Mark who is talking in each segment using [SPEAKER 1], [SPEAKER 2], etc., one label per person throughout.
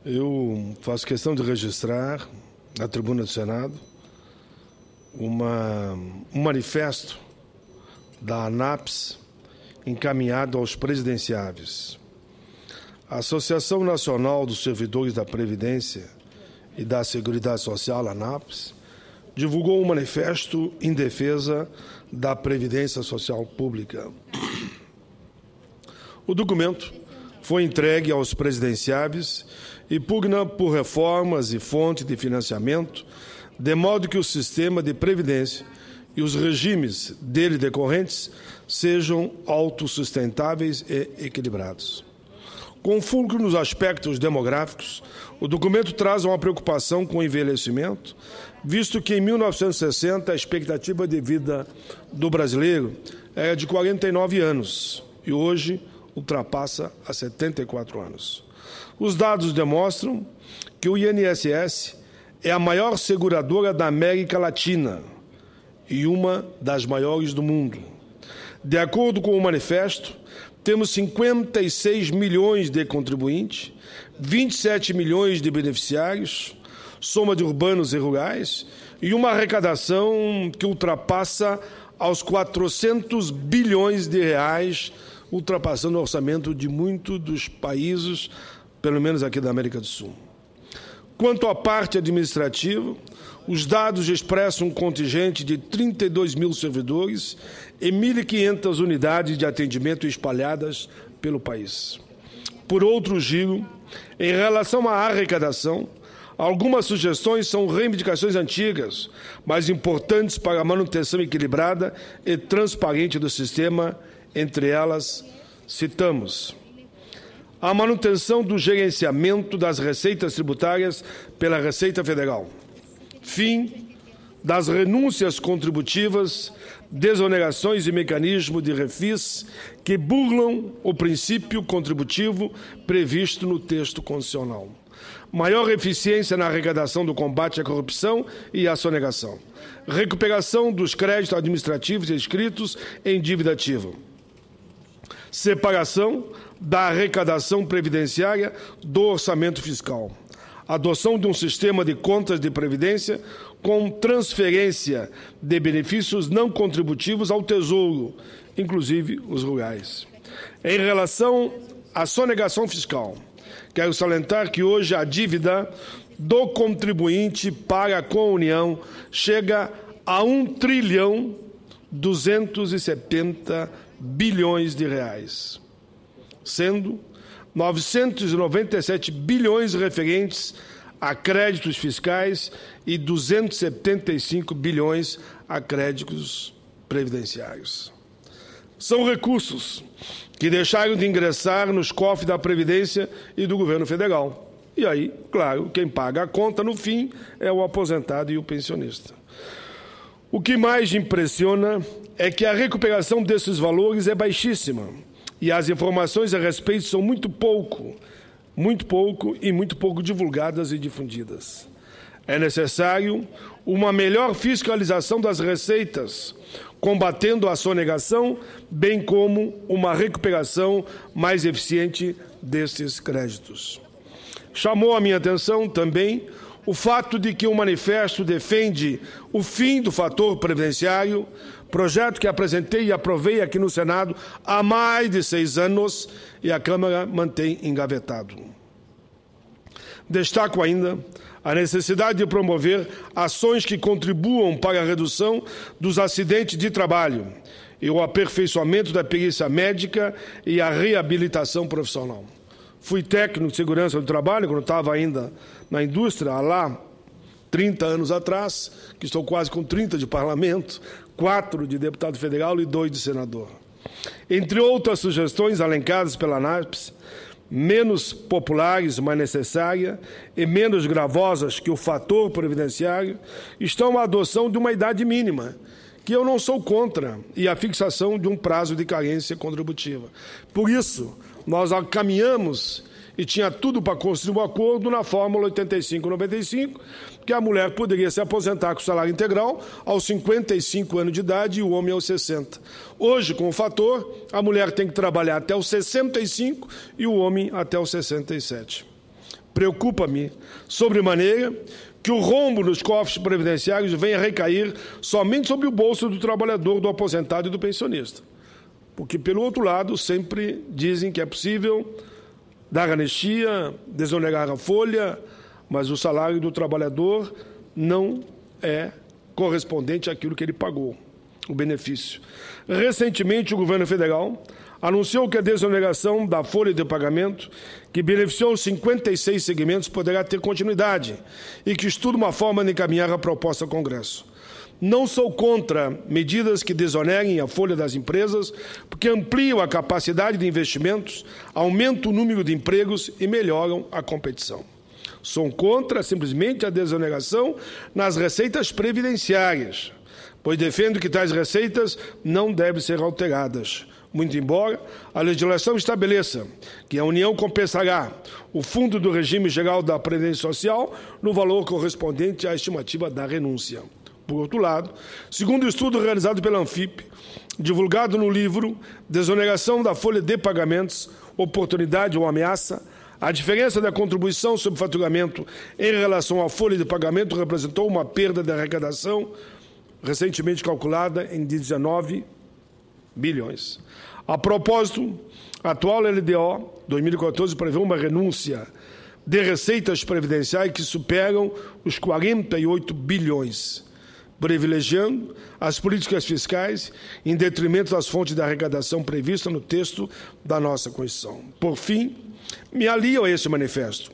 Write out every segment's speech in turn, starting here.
[SPEAKER 1] Eu faço questão de registrar na tribuna do Senado um manifesto da ANAPS encaminhado aos presidenciáveis. A Associação Nacional dos Servidores da Previdência e da Seguridade Social, ANAPS, divulgou um manifesto em defesa da Previdência Social Pública. O documento foi entregue aos presidenciáveis e pugna por reformas e fonte de financiamento, de modo que o sistema de previdência e os regimes dele decorrentes sejam autossustentáveis e equilibrados. Com fulcro nos aspectos demográficos, o documento traz uma preocupação com o envelhecimento, visto que em 1960 a expectativa de vida do brasileiro era de 49 anos e hoje ultrapassa a 74 anos. Os dados demonstram que o INSS é a maior seguradora da América Latina e uma das maiores do mundo. De acordo com o manifesto, temos 56 milhões de contribuintes, 27 milhões de beneficiários, soma de urbanos e rurais, e uma arrecadação que ultrapassa aos 400 bilhões de reais, ultrapassando o orçamento de muitos dos países, pelo menos aqui da América do Sul. Quanto à parte administrativa, os dados expressam um contingente de 32 mil servidores e 1.500 unidades de atendimento espalhadas pelo país. Por outro giro, em relação à arrecadação, algumas sugestões são reivindicações antigas, mas importantes para a manutenção equilibrada e transparente do sistema. Entre elas, citamos a manutenção do gerenciamento das receitas tributárias pela Receita Federal, fim das renúncias contributivas, desonerações e mecanismos de refis que burlam o princípio contributivo previsto no texto constitucional, maior eficiência na arrecadação do combate à corrupção e à sonegação, recuperação dos créditos administrativos inscritos em dívida ativa, separação da arrecadação previdenciária do orçamento fiscal, adoção de um sistema de contas de previdência com transferência de benefícios não contributivos ao Tesouro, inclusive os rurais. Em relação à sonegação fiscal, quero salientar que hoje a dívida do contribuinte para com a União chega a 1.270 bilhões de reais, sendo 997 bilhões referentes a créditos fiscais e 275 bilhões a créditos previdenciários. São recursos que deixaram de ingressar nos cofres da Previdência e do governo federal. E aí, claro, quem paga a conta, no fim, é o aposentado e o pensionista. O que mais impressiona é que a recuperação desses valores é baixíssima e as informações a respeito são muito pouco divulgadas e difundidas. É necessário uma melhor fiscalização das receitas, combatendo a sonegação, bem como uma recuperação mais eficiente desses créditos. Chamou a minha atenção também o fato de que o manifesto defende o fim do fator previdenciário, projeto que apresentei e aprovei aqui no Senado há mais de 6 anos e a Câmara mantém engavetado. Destaco ainda a necessidade de promover ações que contribuam para a redução dos acidentes de trabalho e o aperfeiçoamento da perícia médica e a reabilitação profissional. Fui técnico de segurança do trabalho, quando estava ainda na indústria, há lá 30 anos atrás, que estou quase com 30 de parlamento, 4 de deputado federal e 2 de senador. Entre outras sugestões alencadas pela ANAPS, menos populares, mais necessárias e menos gravosas que o fator previdenciário, estão a adoção de uma idade mínima, que eu não sou contra, e a fixação de um prazo de carência contributiva. Por isso, nós caminhamos e tinha tudo para construir um acordo na fórmula 85-95, que a mulher poderia se aposentar com salário integral aos 55 anos de idade e o homem aos 60. Hoje, com o fator, a mulher tem que trabalhar até os 65 e o homem até os 67. Preocupa-me sobremaneira que o rombo nos cofres previdenciários venha a recair somente sobre o bolso do trabalhador, do aposentado e do pensionista. Porque, pelo outro lado, sempre dizem que é possível dar anistia, desonerar a folha, mas o salário do trabalhador não é correspondente àquilo que ele pagou, o benefício. Recentemente, o governo federal anunciou que a desoneração da folha de pagamento, que beneficiou 56 segmentos, poderá ter continuidade e que estuda uma forma de encaminhar a proposta ao Congresso. Não sou contra medidas que desonerem a folha das empresas, porque ampliam a capacidade de investimentos, aumentam o número de empregos e melhoram a competição. Sou contra simplesmente a desoneração nas receitas previdenciárias, pois defendo que tais receitas não devem ser alteradas. Muito embora a legislação estabeleça que a União compensará o fundo do regime geral da Previdência Social no valor correspondente à estimativa da renúncia. Por outro lado, segundo o estudo realizado pela Anfip, divulgado no livro Desoneração da Folha de Pagamentos, Oportunidade ou Ameaça, a diferença da contribuição sobre faturamento em relação à folha de pagamento representou uma perda de arrecadação recentemente calculada em 19 bilhões. A propósito, a atual LDO 2014 prevê uma renúncia de receitas previdenciárias que superam os 48 bilhões, privilegiando as políticas fiscais em detrimento das fontes de arrecadação previstas no texto da nossa Constituição. Por fim, me alio a esse manifesto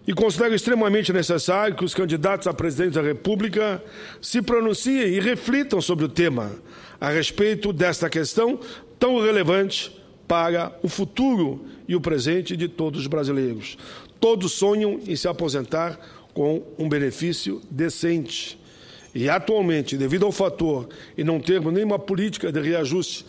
[SPEAKER 1] e considero extremamente necessário que os candidatos a presidente da República se pronunciem e reflitam sobre o tema a respeito desta questão tão relevante para o futuro e o presente de todos os brasileiros. Todos sonham em se aposentar com um benefício decente. E, atualmente, devido ao fator e não termos nenhuma política de reajuste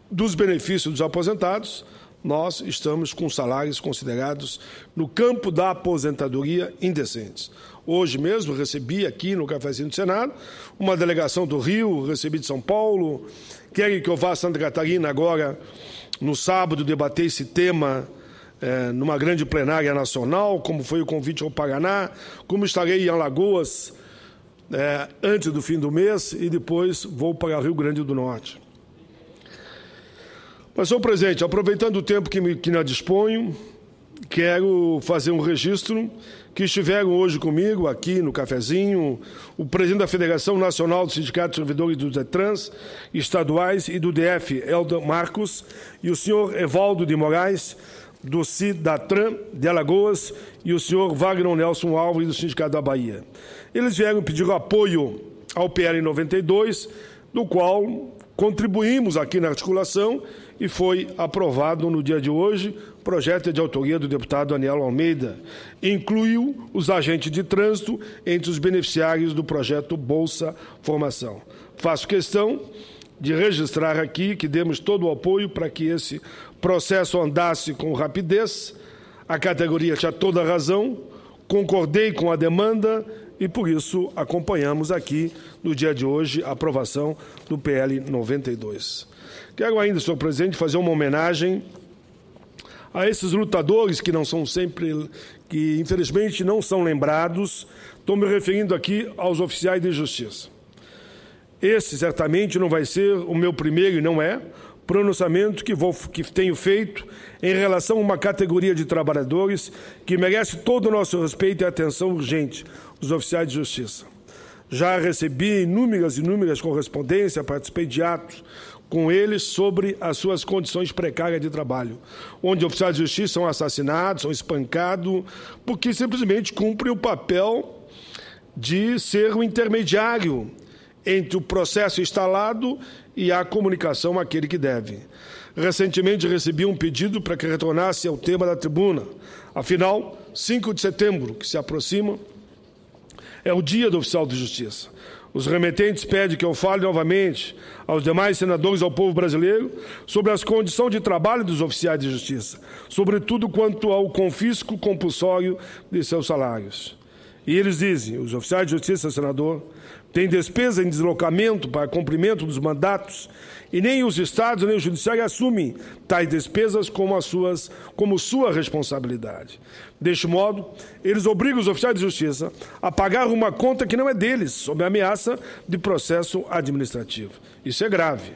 [SPEAKER 1] dos benefícios dos aposentados, nós estamos com salários considerados, no campo da aposentadoria, indecentes. Hoje mesmo recebi aqui no Cafezinho do Senado uma delegação do Rio, recebi de São Paulo, querem que eu vá a Santa Catarina agora, no sábado, debater esse tema numa grande plenária nacional, como foi o convite ao Paraná, como estarei em Alagoas antes do fim do mês e depois vou para o Rio Grande do Norte. Mas, senhor presidente, aproveitando o tempo que me disponho, quero fazer um registro que estiveram hoje comigo aqui no Cafezinho o presidente da Federação Nacional dos Sindicatos Servidores do DETRANS estaduais e do DF, Helder Marcos, e o senhor Evaldo de Moraes, do CIDATRAN de Alagoas, e o senhor Wagner Nelson Alves, do Sindicato da Bahia. Eles vieram pedir o apoio ao PL 92, do qual contribuímos aqui na articulação e foi aprovado no dia de hoje projeto de autoria do deputado Anielo Almeida. Incluiu os agentes de trânsito entre os beneficiários do projeto Bolsa Formação. Faço questão de registrar aqui que demos todo o apoio para que esse processo andasse com rapidez. A categoria tinha toda a razão, concordei com a demanda e, por isso, acompanhamos aqui, no dia de hoje, a aprovação do PL 92. Quero ainda, senhor presidente, fazer uma homenagem a esses lutadores que não são sempre, que infelizmente não são lembrados. Estou me referindo aqui aos oficiais de justiça. Esse certamente não vai ser o meu primeiro, e não é, pronunciamento que tenho feito em relação a uma categoria de trabalhadores que merece todo o nosso respeito e atenção urgente, os oficiais de justiça. Já recebi inúmeras correspondências, participei de atos com eles sobre as suas condições precárias de trabalho, onde oficiais de justiça são assassinados, são espancados, porque simplesmente cumprem o papel de ser o intermediário entre o processo instalado e a comunicação àquele que deve. Recentemente recebi um pedido para que retornasse ao tema da tribuna. Afinal, 5 de setembro, que se aproxima, é o dia do oficial de justiça. Os remetentes pedem que eu fale novamente aos demais senadores, ao povo brasileiro, sobre as condições de trabalho dos oficiais de justiça, sobretudo quanto ao confisco compulsório de seus salários. E eles dizem, os oficiais de justiça, senador, têm despesa em deslocamento para cumprimento dos mandatos e nem os estados nem o judiciário assumem tais despesas como sua responsabilidade. Deste modo, eles obrigam os oficiais de justiça a pagar uma conta que não é deles, sob a ameaça de processo administrativo. Isso é grave.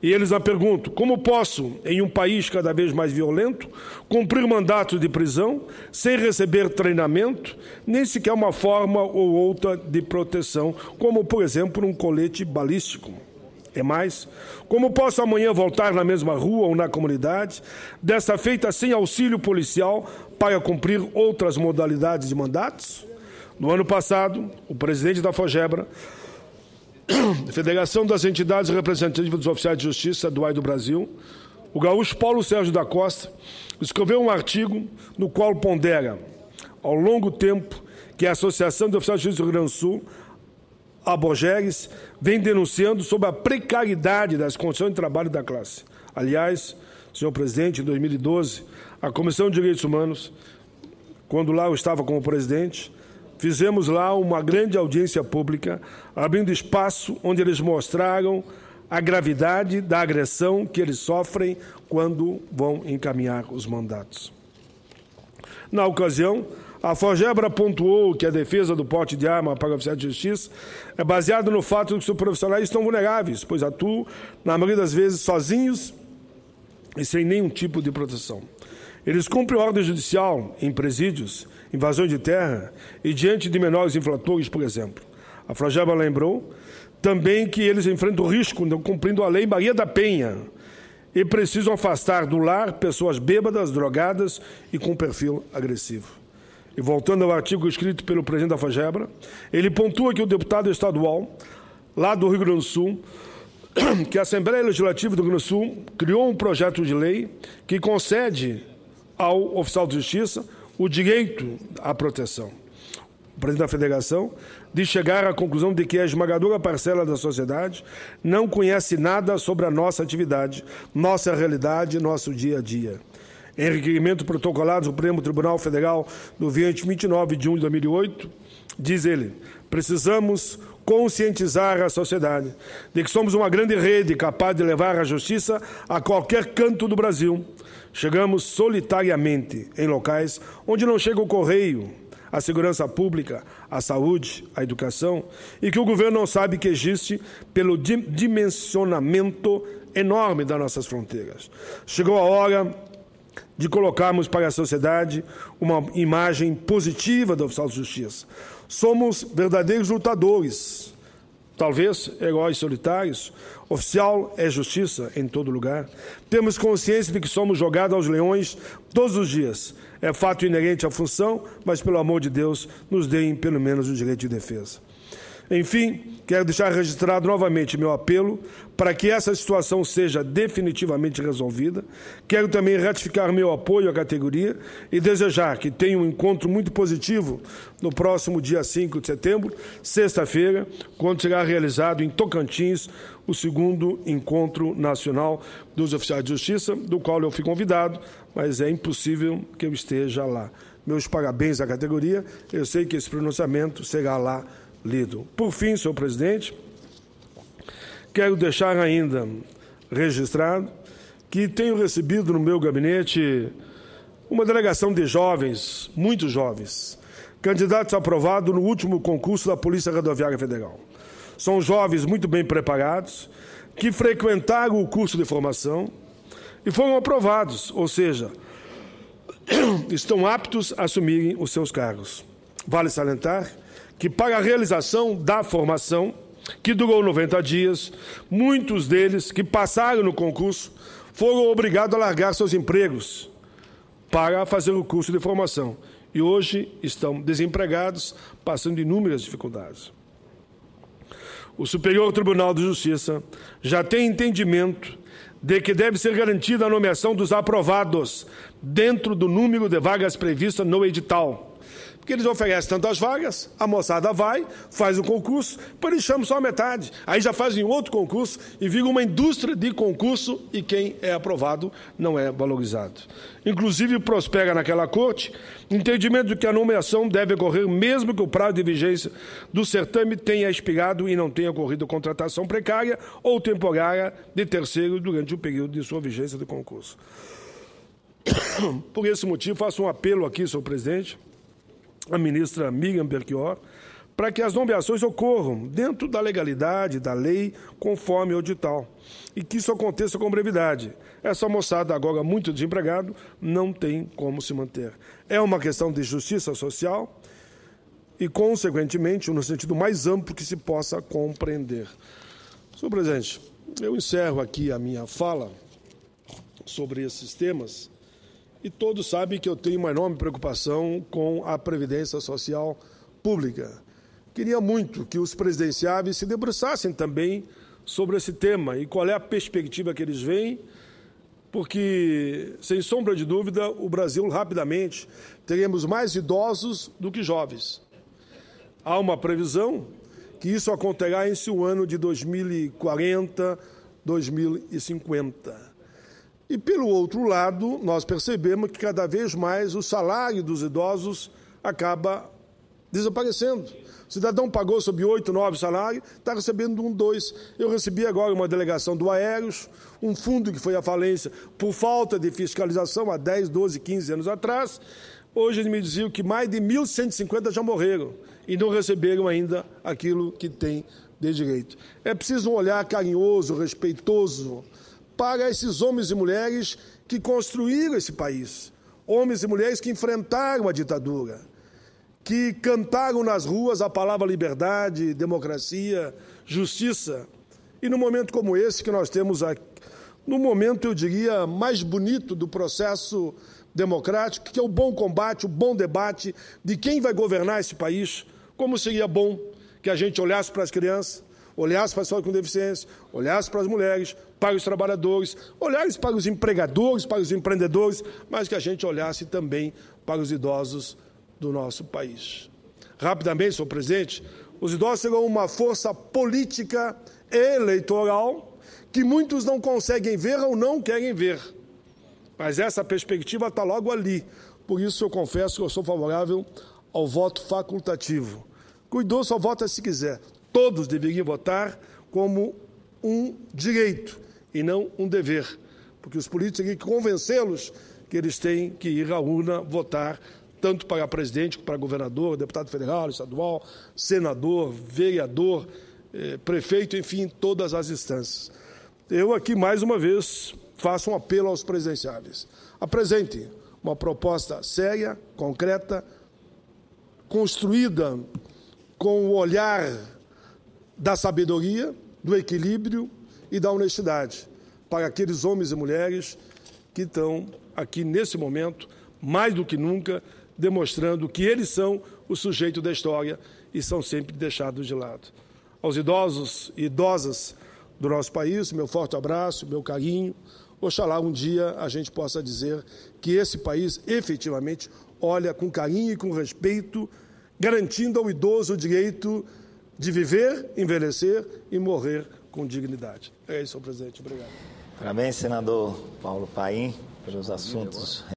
[SPEAKER 1] E eles a perguntam, como posso, em um país cada vez mais violento, cumprir mandatos de prisão sem receber treinamento, nem sequer uma forma ou outra de proteção, como, por exemplo, um colete balístico? É mais, como posso amanhã voltar na mesma rua ou na comunidade, desta feita sem auxílio policial, para cumprir outras modalidades de mandatos? No ano passado, o presidente da FOGEBRA, Federação das Entidades Representativas dos Oficiais de Justiça Estaduais do Brasil, o gaúcho Paulo Sérgio da Costa, escreveu um artigo no qual pondera, ao longo tempo, que a Associação de Oficiais de Justiça do Rio Grande do Sul, a Bogeres, vem denunciando sobre a precariedade das condições de trabalho da classe. Aliás, senhor presidente, em 2012, a Comissão de Direitos Humanos, quando lá eu estava como presidente, fizemos lá uma grande audiência pública, abrindo espaço onde eles mostraram a gravidade da agressão que eles sofrem quando vão encaminhar os mandatos. Na ocasião, a FOGEBRA pontuou que a defesa do porte de arma para oficiais de justiça é baseada no fato de que os profissionais estão vulneráveis, pois atuam, na maioria das vezes, sozinhos e sem nenhum tipo de proteção. Eles cumprem ordem judicial em presídios, invasões de terra e diante de menores infratores, por exemplo. A FOGEBRA lembrou também que eles enfrentam o risco de cumprindo a Lei Maria da Penha e precisam afastar do lar pessoas bêbadas, drogadas e com perfil agressivo. E voltando ao artigo escrito pelo presidente da FOGEBRA, ele pontua que o deputado estadual, lá do Rio Grande do Sul, que a Assembleia Legislativa do Rio Grande do Sul criou um projeto de lei que concede ao oficial de justiça o direito à proteção. O presidente da Federação diz chegar à conclusão de que a esmagadora parcela da sociedade não conhece nada sobre a nossa atividade, nossa realidade, nosso dia a dia. Em requerimento protocolado do Supremo Tribunal Federal do 29 de junho de 2008, diz ele, precisamos conscientizar a sociedade de que somos uma grande rede capaz de levar a justiça a qualquer canto do Brasil. Chegamos solitariamente em locais onde não chega o correio, a segurança pública, a saúde, a educação, e que o governo não sabe que existe pelo dimensionamento enorme das nossas fronteiras. Chegou a hora de colocarmos para a sociedade uma imagem positiva do oficial de justiça. Somos verdadeiros lutadores, talvez heróis solitários. Oficial é justiça em todo lugar. Temos consciência de que somos jogados aos leões todos os dias. É fato inerente à função, mas, pelo amor de Deus, nos deem pelo menos o direito de defesa. Enfim, quero deixar registrado novamente meu apelo para que essa situação seja definitivamente resolvida. Quero também ratificar meu apoio à categoria e desejar que tenha um encontro muito positivo no próximo dia 5 de setembro, sexta-feira, quando será realizado em Tocantins o 2º Encontro Nacional dos Oficiais de Justiça, do qual eu fui convidado, mas é impossível que eu esteja lá. Meus parabéns à categoria, eu sei que esse pronunciamento será lá lido. Por fim, senhor presidente, quero deixar ainda registrado que tenho recebido no meu gabinete uma delegação de jovens, muitos jovens, candidatos aprovados no último concurso da Polícia Rodoviária Federal. São jovens muito bem preparados, que frequentaram o curso de formação e foram aprovados, ou seja, estão aptos a assumirem os seus cargos. Vale salientar que para a realização da formação, que durou 90 dias, muitos deles que passaram no concurso foram obrigados a largar seus empregos para fazer o curso de formação. E hoje estão desempregados, passando inúmeras dificuldades. O Superior Tribunal de Justiça já tem entendimento de que deve ser garantida a nomeação dos aprovados dentro do número de vagas previstas no edital. Porque eles oferecem tantas vagas, a moçada vai, faz o concurso, depois eles chamam só a metade. Aí já fazem outro concurso e vira uma indústria de concurso e quem é aprovado não é valorizado. Inclusive, prospera naquela corte entendimento de que a nomeação deve ocorrer mesmo que o prazo de vigência do certame tenha expirado e não tenha ocorrido contratação precária ou temporária de terceiro durante o período de sua vigência do concurso. Por esse motivo, faço um apelo aqui, senhor presidente, à ministra Miriam Belchior, para que as nomeações ocorram dentro da legalidade, da lei, conforme o edital, e que isso aconteça com brevidade. Essa moçada, agora muito desempregado, não tem como se manter. É uma questão de justiça social e, consequentemente, no sentido mais amplo que se possa compreender. Senhor presidente, eu encerro aqui a minha fala sobre esses temas e todos sabem que eu tenho uma enorme preocupação com a Previdência Social Pública. Queria muito que os presidenciáveis se debruçassem também sobre esse tema e qual é a perspectiva que eles veem, porque, sem sombra de dúvida, o Brasil, rapidamente, teremos mais idosos do que jovens. Há uma previsão que isso acontecerá em o ano de 2040, 2050. E, pelo outro lado, nós percebemos que cada vez mais o salário dos idosos acaba desaparecendo. O cidadão pagou sobre 8, 9 salários, está recebendo 1, 2. Eu recebi agora uma delegação do Aéreos, um fundo que foi à falência por falta de fiscalização há 10, 12, 15 anos atrás. Hoje eles me diziam que mais de 1.150 já morreram e não receberam ainda aquilo que têm de direito. É preciso um olhar carinhoso, respeitoso, para esses homens e mulheres que construíram esse país, homens e mulheres que enfrentaram a ditadura, que cantaram nas ruas a palavra liberdade, democracia, justiça. E num momento como esse que nós temos aqui, no momento, eu diria, mais bonito do processo democrático, que é o bom combate, o bom debate de quem vai governar esse país, como seria bom que a gente olhasse para as crianças, olhasse para as pessoas com deficiência, olhasse para as mulheres, para os trabalhadores, olhasse para os empregadores, para os empreendedores, mas que a gente olhasse também para os idosos do nosso país. Rapidamente, senhor presidente, os idosos serão uma força política e eleitoral que muitos não conseguem ver ou não querem ver. Mas essa perspectiva está logo ali. Por isso, eu confesso que eu sou favorável ao voto facultativo. O idoso só vota se quiser. Todos deveriam votar como um direito e não um dever, porque os políticos têm que convencê-los que eles têm que ir à urna votar, tanto para presidente, para governador, deputado federal, estadual, senador, vereador, prefeito, enfim, todas as instâncias. Eu aqui, mais uma vez, faço um apelo aos presidenciáveis. Apresentem uma proposta séria, concreta, construída com o olhar da sabedoria, do equilíbrio e da honestidade para aqueles homens e mulheres que estão aqui nesse momento, mais do que nunca, demonstrando que eles são o sujeito da história e são sempre deixados de lado. Aos idosos e idosas do nosso país, meu forte abraço, meu carinho. Oxalá um dia a gente possa dizer que esse país efetivamente olha com carinho e com respeito, garantindo ao idoso o direito de viver, envelhecer e morrer com dignidade. É isso, senhor presidente. Obrigado.
[SPEAKER 2] Parabéns, senador Paulo Paim, pelos assuntos